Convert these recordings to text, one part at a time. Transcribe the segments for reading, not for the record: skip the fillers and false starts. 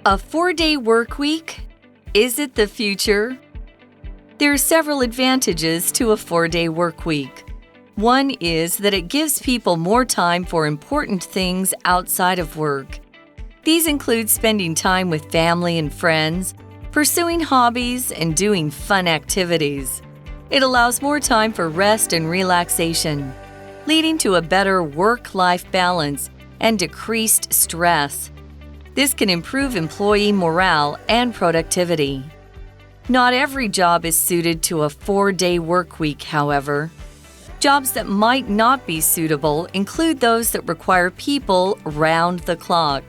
A 4-day work week? Is it the future? There are several advantages to a 4-day work week. One is that it gives people more time for important things outside of work. These include spending time with family and friends, pursuing hobbies, and doing fun activities. It allows more time for rest and relaxation, leading to a better work-life balance and decreased stress. This can improve employee morale and productivity. Not every job is suited to a 4-day work week, however. Jobs that might not be suitable include those that require people round the clock.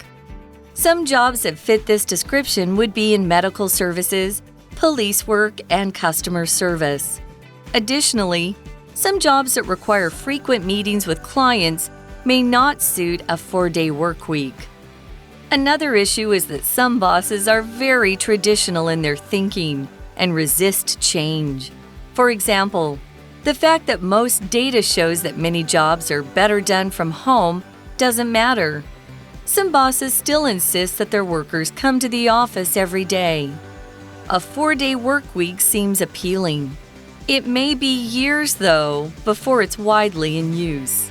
Some jobs that fit this description would be in medical services, police work, and customer service. Additionally, some jobs that require frequent meetings with clients may not suit a 4-day work week. Another issue is that some bosses are very traditional in their thinking and resist change. For example, the fact that most data shows that many jobs are better done from home doesn't matter. Some bosses still insist that their workers come to the office every day. A 4-day work week seems appealing. It may be years, though, before it's widely in use.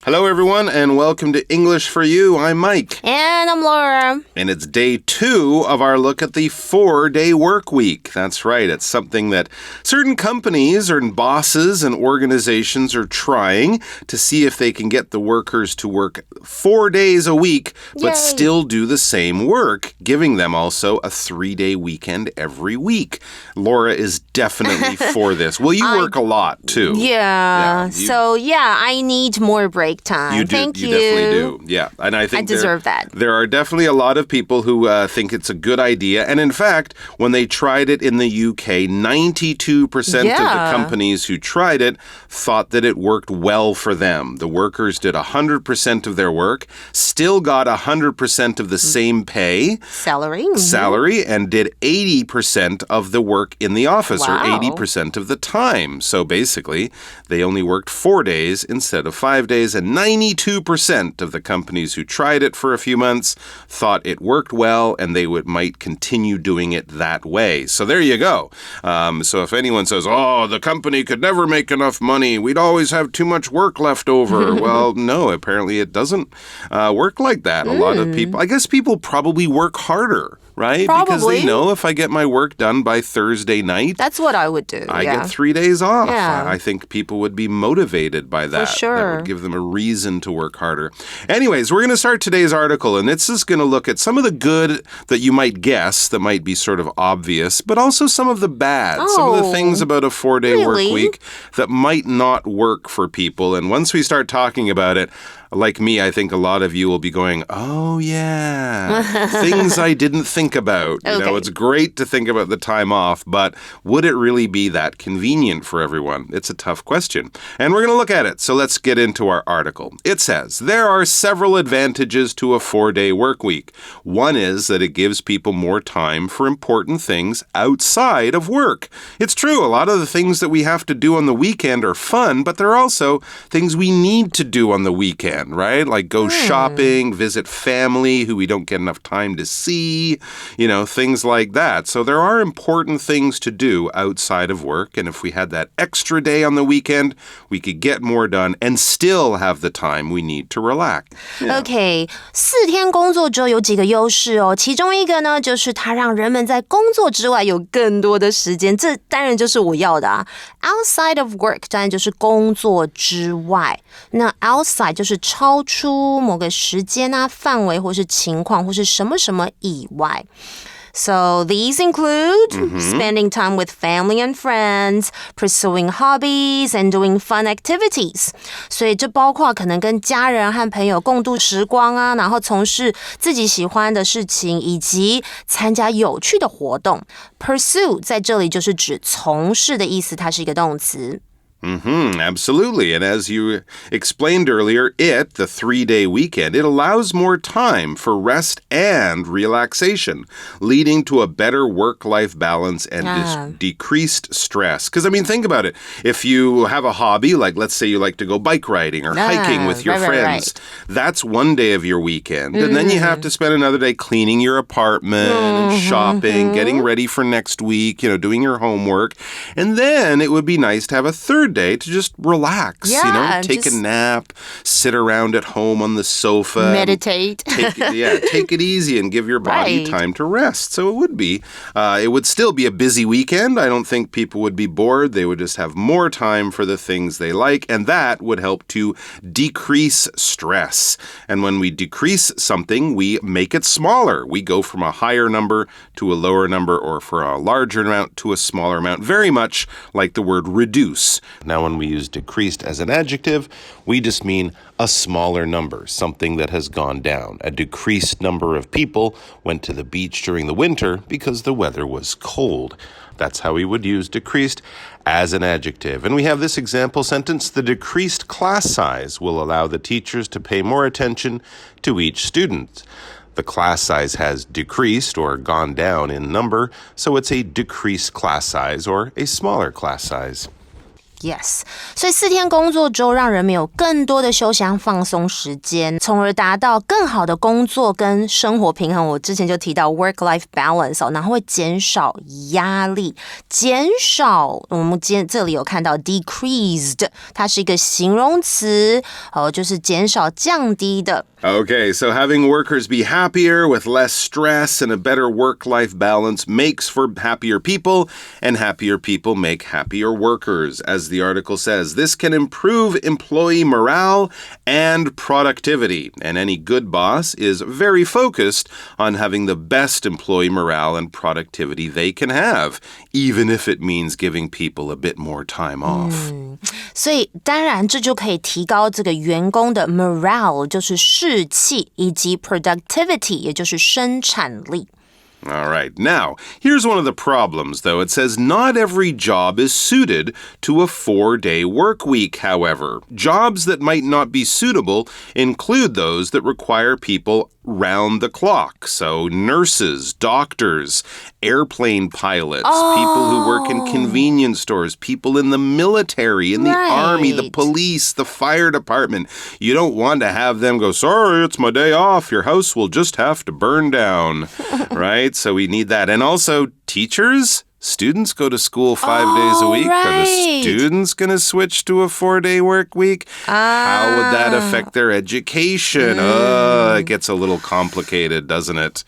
Hello, everyone, and welcome to English for You. I'm Mike. And I'm Laura. And it's day 2 of our look at the 4-day work week. That's right. It's something that certain companies or bosses and organizations are trying to see if they can get the workers to work 4 days a week, but still do the same work, giving them also a 3-day weekend every week. Laura is definitely for this. Well, you work a lot, too. Yeah. I need more break time. You do. Thank you. You definitely do. Yeah. And I think I deserve that. There are definitely a lot of people who think it's a good idea. And in fact, when they tried it in the UK, 92% of the companies who tried it thought that it worked well for them. The workers did 100% of their work, still got 100% of the same pay. Salary, and did 80% of the work in the office, or 80% of the time. So basically, they only worked 4 days instead of 5 days, and 92% of the companies who tried it for a few months thought it worked well and they might continue doing it that way. So there you go. So if anyone says, oh, the company could never make enough money, we'd always have too much work left over. Well, no, apparently it doesn't work like that. A lot of people, I guess people probably work harder. Right? Probably. Because they know if I get my work done by Thursday night, that's what I would do. I get 3 days off. Yeah. I think people would be motivated by that. For sure. That would give them a reason to work harder. Anyways, we're going to start today's article, and it's just going to look at some of the good that you might guess that might be sort of obvious, but also some of the bad. Some of the things about a 4-day work week that might not work for people. And once we start talking about it, like me, I think a lot of you will be going, oh, yeah, things I didn't think about. You know, it's great to think about the time off, but would it really be that convenient for everyone? It's a tough question. And we're going to look at it. So let's get into our article. It says, there are several advantages to a 4-day work week. One is that it gives people more time for important things outside of work. It's true, a lot of the things that we have to do on the weekend are fun, but there are also things we need to do on the weekend. Right? Like go shopping, visit family who we don't get enough time to see, things like that. So there are important things to do outside of work. And if we had that extra day on the weekend, we could get more done and still have the time we need to relax. OK, 4天工作周有几个优势哦，其中一个呢，就是它让人们在工作之外有更多的时间，这当然就是我要的啊。Outside of work 当然就是工作之外，那 outside 就是超出某个时间啊、范围或是情况或是什么什么以外。So these include spending time with family and friends, pursuing hobbies, and doing fun activities. 所以这包括可能跟家人和朋友共度时光啊，然后从事自己喜欢的事情，以及参加有趣的活动。Pursue 在这里就是指从事的意思，它是一个动词。Absolutely. And as you explained earlier, the 3-day weekend, it allows more time for rest and relaxation, leading to a better work-life balance and decreased stress. Because, I mean, think about it. If you have a hobby, like let's say you like to go bike riding or hiking with your friends, that's one day of your weekend. And then you have to spend another day cleaning your apartment and shopping, getting ready for next week, doing your homework. And then it would be nice to have a third day to just relax, take a nap, sit around at home on the sofa. Meditate. Take it easy and give your body time to rest. So it would still be a busy weekend. I don't think people would be bored. They would just have more time for the things they like, and that would help to decrease stress. And when we decrease something, we make it smaller. We go from a higher number to a lower number, or for a larger amount to a smaller amount, very much like the word reduce. Now, when we use decreased as an adjective, we just mean a smaller number, something that has gone down. A decreased number of people went to the beach during the winter because the weather was cold. That's how we would use decreased as an adjective. And we have this example sentence: the decreased class size will allow the teachers to pay more attention to each student. The class size has decreased or gone down in number, so it's a decreased class size or a smaller class size. Yes. 所以4天工作周让人们有更多的休闲放松时间，从而达到更好的工作跟生活平衡。我之前就提到 work-life balance 然后会减少压力，我们今天这里有看到 decreased， 它是一个形容词，就是减少降低的。Okay, so having workers be happier with less stress and a better work-life balance makes for happier people, and happier people make happier workers. As the article says, this can improve employee morale and productivity. And any good boss is very focused on having the best employee morale and productivity they can have, even if it means giving people a bit more time off. 所以当然这就可以提高这个员工的 morale， 就是士气，以及 productivity， 也就是生产力。All right. Now, here's one of the problems, though. It says not every job is suited to a 4-day work week, however. Jobs that might not be suitable include those that require people round the clock. So nurses, doctors, airplane pilots, people who work in convenience stores, people in the military, in the army, the police, the fire department. You don't want to have them go, sorry, it's my day off. Your house will just have to burn down, right? So we need that. And also teachers. Students go to school 5 days a week. Right. Are the students going to switch to a 4-day work week? How would that affect their education? It gets a little complicated, doesn't it?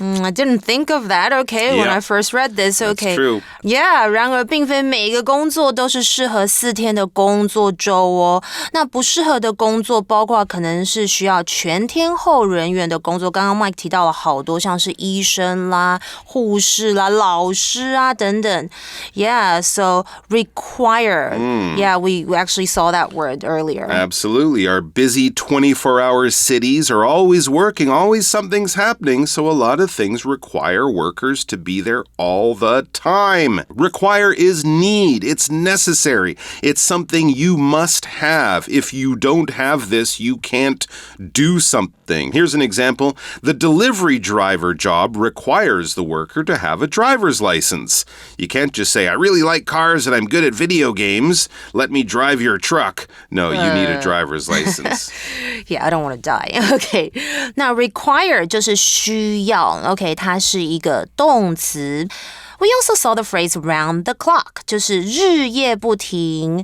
I didn't think of that, when I first read this, That's true. Yeah, 然而并非每一个工作都是适合4天的工作周哦。那不适合的工作包括可能是需要全天候人员的工作，刚刚 Mike 提到了好多，像是医生啦、护士啦、老师啊等等。Yeah, so require. Yeah, we actually saw that word earlier. Absolutely. Our busy 24-hour cities are always working, always something's happening, so a lot of things require workers to be there all the time. Require is need. It's necessary. It's something you must have. If you don't have this, you can't do something. Here's an example. The delivery driver job requires the worker to have a driver's license. You can't just say, I really like cars and I'm good at video games. Let me drive your truck. No, you need a driver's license. Yeah, I don't want to die. Okay. 那 require 就是需要。OK， 它是一个动词。We also saw the phrase round the clock， 就是日夜不停，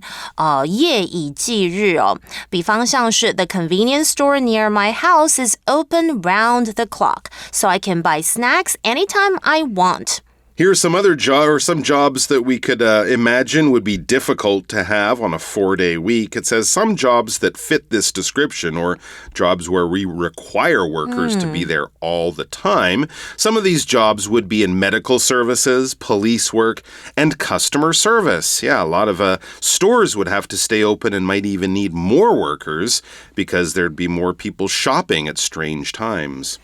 夜以继日哦。比方像是 The convenience store near my house is open round the clock, so I can buy snacks anytime I want. Here's some other some jobs that we could imagine would be difficult to have on a 4-day week. It says some jobs that fit this description, or jobs where we require workers to be there all the time. Some of these jobs would be in medical services, police work, and customer service. Yeah, a lot of stores would have to stay open and might even need more workers because there'd be more people shopping at strange times.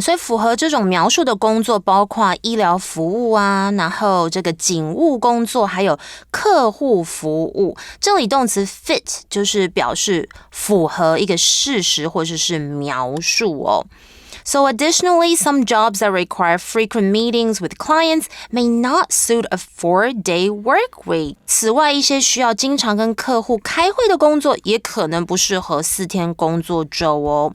所以符合这种描述的工作包括医疗服务啊，然后这个警务工作，还有客户服务。这里动词 fit 就是表示符合一个事实或者是描述哦。So additionally, some jobs that require frequent meetings with clients may not suit a 4-day work week. 此外，一些需要经常跟客户开会的工作也可能不适合4天工作周哦。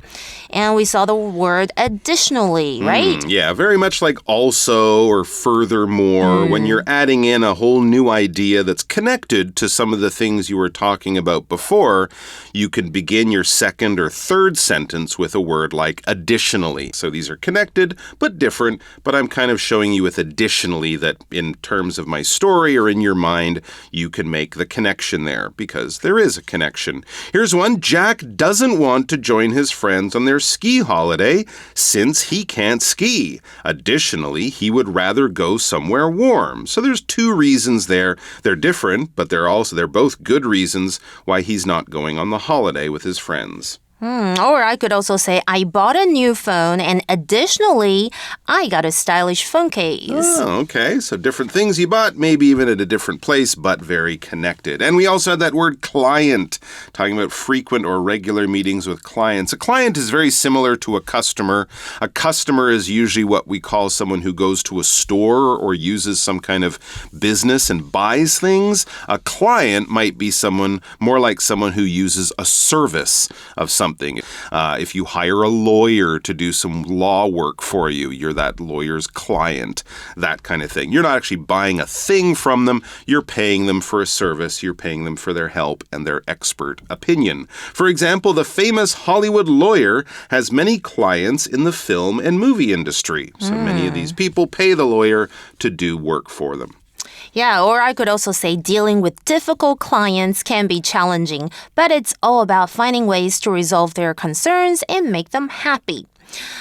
And we saw the word additionally, right? Yeah, very much like also or furthermore. When you're adding in a whole new idea that's connected to some of the things you were talking about before, you can begin your second or third sentence with a word like additionally. So these are connected but different, but I'm kind of showing you with additionally that in terms of my story or in your mind, you can make the connection there because there is a connection. Here's one. Jack doesn't want to join his friends on their ski holiday since he can't ski. Additionally, he would rather go somewhere warm. So there's two reasons there. They're different, but they're both good reasons why he's not going on the holiday with his friends. Or I could also say, I bought a new phone and additionally, I got a stylish phone case. Oh, okay. So different things you bought, maybe even at a different place, but very connected. And we also had that word client, talking about frequent or regular meetings with clients. A client is very similar to a customer. A customer is usually what we call someone who goes to a store or uses some kind of business and buys things. A client might be more like someone who uses a service of something. If you hire a lawyer to do some law work for you, you're that lawyer's client, that kind of thing. You're not actually buying a thing from them. You're paying them for a service. You're paying them for their help and their expert opinion. For example, the famous Hollywood lawyer has many clients in the film and movie industry. So many of these people pay the lawyer to do work for them. Yeah, or I could also say dealing with difficult clients can be challenging, but it's all about finding ways to resolve their concerns and make them happy.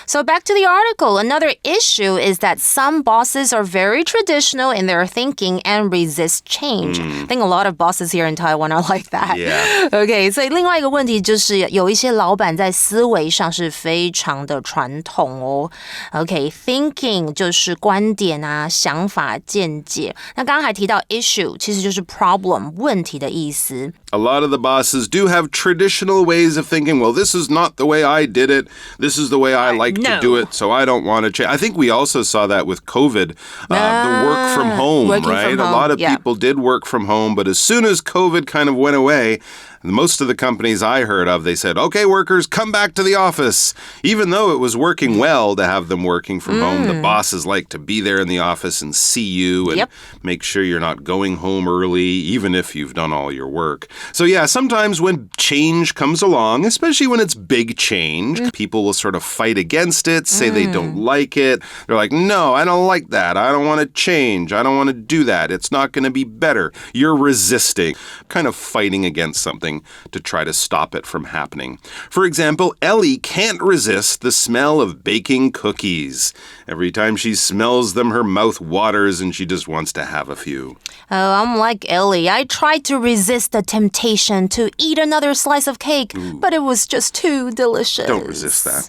So back to the article, another issue is that some bosses are very traditional in their thinking and resist change. I think a lot of bosses here in Taiwan are like that. Yeah. Okay, 所以另外一个问题就是有一些老板在思维上是非常的传统哦。Okay, thinking 就是观点啊、想法、见解。那刚刚还提到 issue 其实就是 problem 问题的意思。A lot of the bosses do have traditional ways of thinking. Well, this is not the way I did it. This is the way I like to do it, so I don't want to change. I think we also saw that with COVID, the work from home, right? A lot of people did work from home, but as soon as COVID kind of went away, most of the companies I heard of, they said, okay, workers, come back to the office. Even though it was working well to have them working from home, the bosses like to be there in the office and see you and make sure you're not going home early, even if you've done all your work. So yeah, sometimes when change comes along, especially when it's big change, people will sort of fight against it, say they don't like it. They're like, no, I don't like that. I don't want to change. I don't want to do that. It's not going to be better. You're resisting, kind of fighting against something to try to stop it from happening. For example, Ellie can't resist the smell of baking cookies. Every time she smells them, her mouth waters and she just wants to have a few. Oh, I'm like Ellie. I tried to resist the temptation to eat another slice of cake, but it was just too delicious. Don't resist that.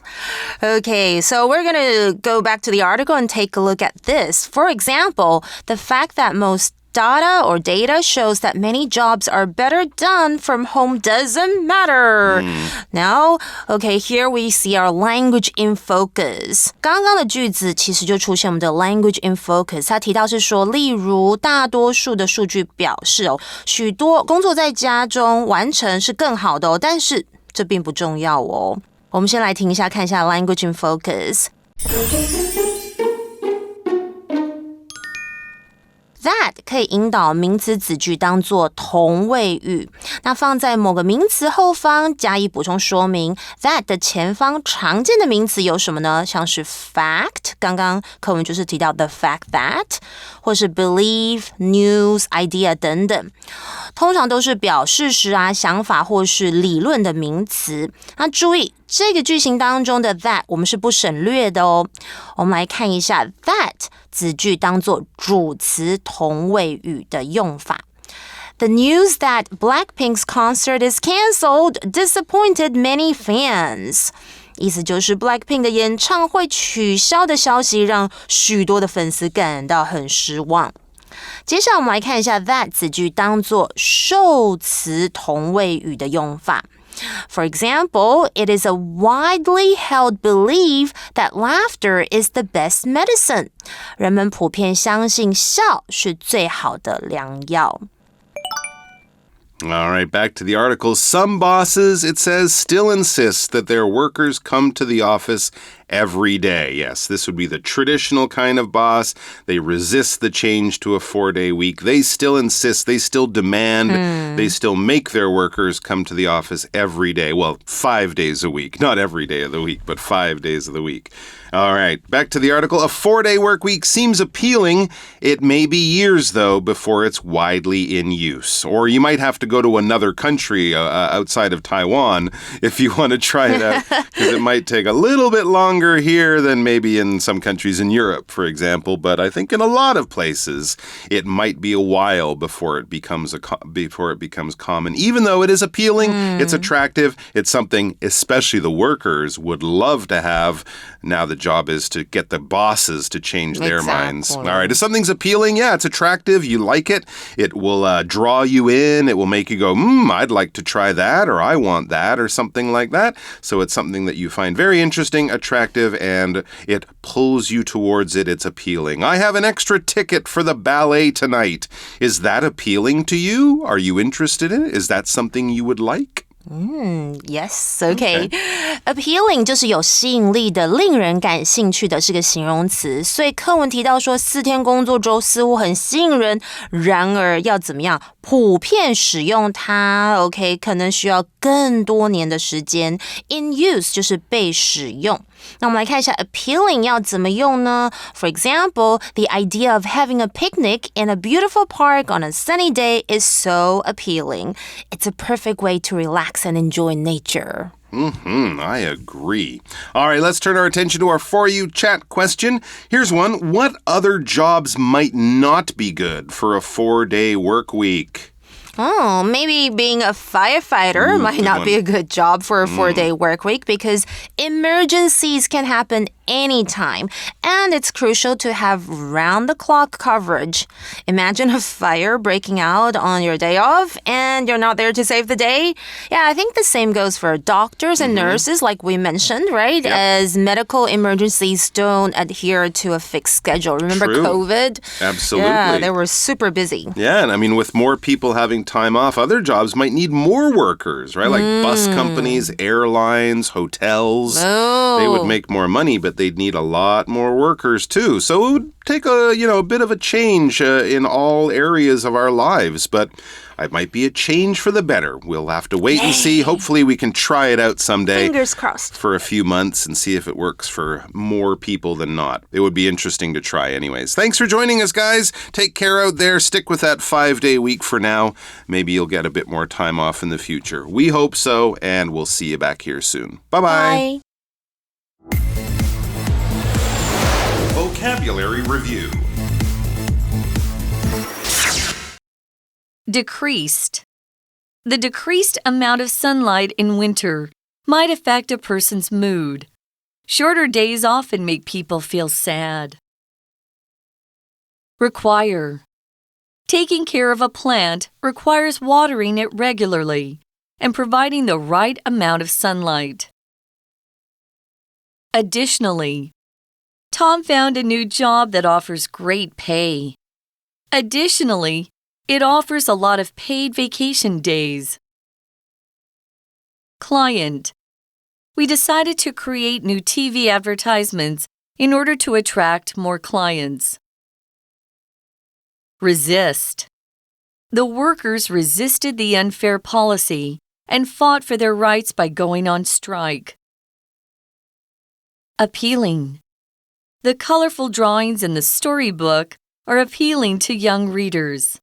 Okay, so we're going to go back to the article and take a look at this. For example, the fact that most data shows that many jobs are better done from home doesn't matter. Now, okay, here we see our language in focus. 刚刚的句子其实就出现我们的 language in focus. 它提到是说，例如大多数的数据表示许多工作在家中完成是更好的但是这并不重要哦。我们先来听一下，看一下 language in focus。That 可以引导名词子句当作同位语，那放在某个名词后方加以补充说明。That 的前方常见的名词有什么呢？像是 fact， 刚刚课文就是提到 the fact that， 或是 believe、news、idea 等等，通常都是表事实啊、想法或是理论的名词。那注意，这个句型当中的 that 我们是不省略的哦。我们来看一下 that 子句当作主词同位语的用法。The news that Blackpink's concert is cancelled disappointed many fans. 意思就是 Blackpink 的演唱会取消的消息让许多的粉丝感到很失望。接下来我们来看一下 that 子句当作受词同位语的用法。For example, it is a widely held belief that laughter is the best medicine. 人们普遍相信笑是最好的良药。All right, back to the article. Some bosses, it says, still insist that their workers come to the office every day. Yes, this would be the traditional kind of boss. They resist the change to a 4-day week. They still insist, they still demand, they still make their workers come to the office every day. Well, 5 days a week. Not every day of the week, but 5 days of the week. All right, back to the article. A 4-day work week seems appealing. It may be years, though, before it's widely in use. Or you might have to go to another country outside of Taiwan if you want to try it out, because it might take a little bit longer here than maybe in some countries in Europe, for example. But I think in a lot of places, it might be a while before it becomes common. Even though it is appealing, it's attractive, it's something especially the workers would love to have. Now the job is to get the bosses to change their minds. All right, if something's appealing, yeah, it's attractive, you like it, it will draw you in, it will make you go, I'd like to try that, or I want that, or something like that. So it's something that you find very interesting, attractive, and it pulls you towards it. It's appealing. I have an extra ticket for the ballet tonight. Is that appealing to you? Are you interested in it? Is that something you would like? Yes, okay. Appealing 就是有吸引力的、令人感兴趣的，是个形容词。所以课文提到说4天工作周似乎很吸引人，然而要怎么样普遍使用它 OK 可能需要更多年的时间。In use 就是被使用。那我们来看一下 appealing 要怎么用呢？ For example, the idea of having a picnic in a beautiful park on a sunny day is so appealing. It's a perfect way to relax and enjoy nature. I agree. All right, let's turn our attention to our For You chat question. Here's one. What other jobs might not be good for a 4-day work week? Oh, maybe being a firefighter might not be a good job for a 4-day work week because emergencies can happen anytime, and it's crucial to have round-the-clock coverage. Imagine a fire breaking out on your day off, and you're not there to save the day. Yeah, I think the same goes for doctors and nurses, like we mentioned, right? Yep. As medical emergencies don't adhere to a fixed schedule. Remember True. COVID? Absolutely. Yeah, they were super busy. Yeah, and I mean, with more people having time off, other jobs might need more workers, right? Like bus companies, airlines, hotels. Oh. They would make more money, but they'd need a lot more workers too. So it would take a bit of a change in all areas of our lives, but it might be a change for the better. We'll have to wait and see. Hopefully we can try it out someday. Fingers crossed. For a few months and see if it works for more people than not. It would be interesting to try anyways. Thanks for joining us, guys. Take care out there. Stick with that 5-day week for now. Maybe you'll get a bit more time off in the future. We hope so, and we'll see you back here soon. Bye-bye. Bye. Vocabulary Review. Decreased. The decreased amount of sunlight in winter might affect a person's mood. Shorter days often make people feel sad. Require. Taking care of a plant requires watering it regularly and providing the right amount of sunlight. Additionally, Tom found a new job that offers great pay. Additionally, it offers a lot of paid vacation days. Client. We decided to create new TV advertisements in order to attract more clients. Resist. The workers resisted the unfair policy and fought for their rights by going on strike. Appealing. The colorful drawings in the storybook are appealing to young readers.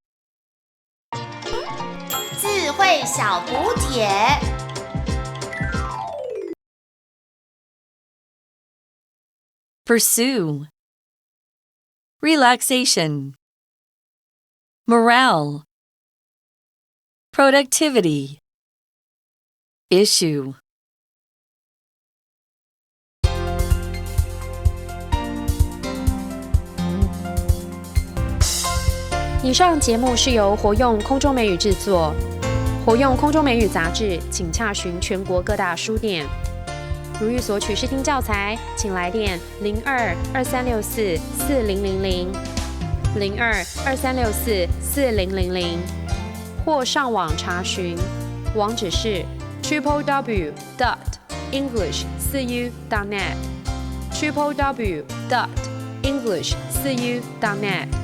智慧小补帖 Pursue. Relaxation. Morale. Productivity. Issue. 以上节目是由活用空中美语制作，活用空中美语杂志，请洽询全国各大书店。如欲索取试听教材，请来电02-2364-4000 02-2364-4000，或上网查询，网址是 www.english4u.net www.english4u.net